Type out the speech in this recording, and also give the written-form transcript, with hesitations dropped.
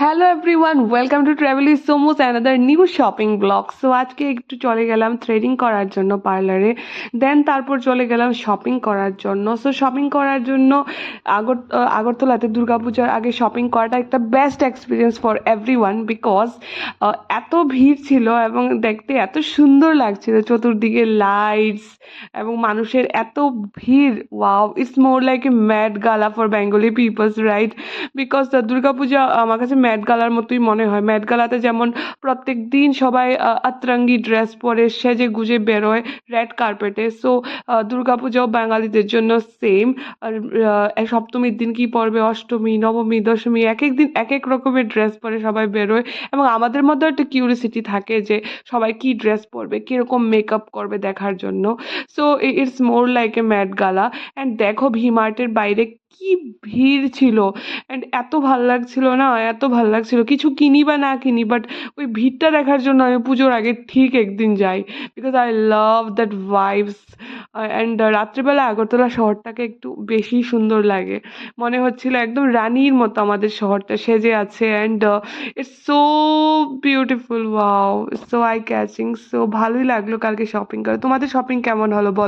Hello everyone, welcome to travel is Somos another new shopping blog. So আজকে একটু চলে গেলাম থ্রেডিং করার জন্য পার্লারে, দেন তারপর চলে গেলাম শপিং করার জন্য। সো শপিং করার জন্য আগরতলাতে দুর্গাপূজার আগে শপিং করাটা একটা best experience for everyone, because এত ভিড় ছিল এবং দেখতে এত সুন্দর লাগছিল, চতুর্দিকে লাইটস এবং মানুষের এত ভিড়। Wow, it's more like A mad গালা for Bengali people's, right? Because Durga Puja আমার কাছে ম্যাট গালার মতোই মনে হয়। ম্যাট গালাতে যেমন প্রত্যেক দিন সবাই আতরঙ্গি ড্রেস পরে সেজে গুজে বেরোয় রেড কার্পেটে, সো দুর্গাপূজাও বাঙালিদের জন্য সেম। আর সপ্তমীর দিন কি পরবে, অষ্টমী, নবমী, দশমী, এক এক দিন এক এক রকমের ড্রেস পরে সবাই বেরোয়। এবং আমাদের মধ্যে একটা কিউরিসিটি থাকে যে সবাই কি ড্রেস পরবে, কীরকম মেকআপ করবে দেখার জন্য। So it's more like a Met Gala. And দেখো, ভি মার্টের বাইরে কি ভিড় ছিল, অ্যান্ড এত ভাল লাগছিল না, এত ভাল লাগছিল। কিছু কিনি বা না কিনি, বাট ওই ভিড়টা দেখার জন্য আমি পুজোর আগে ঠিক একদিন যাই, because I love that vibes. And রাত্রিবেলা আগরতলা শহরটাকে একটু বেশি সুন্দর লাগে, মনে হচ্ছিল একদম রানীর মতো আমাদের শহরটা সেজে আছে। And it's so beautiful, wow, so eye catching. So ভালোই লাগলো কালকে শপিং করে। তোমাদের শপিং কেমন হলো বলো?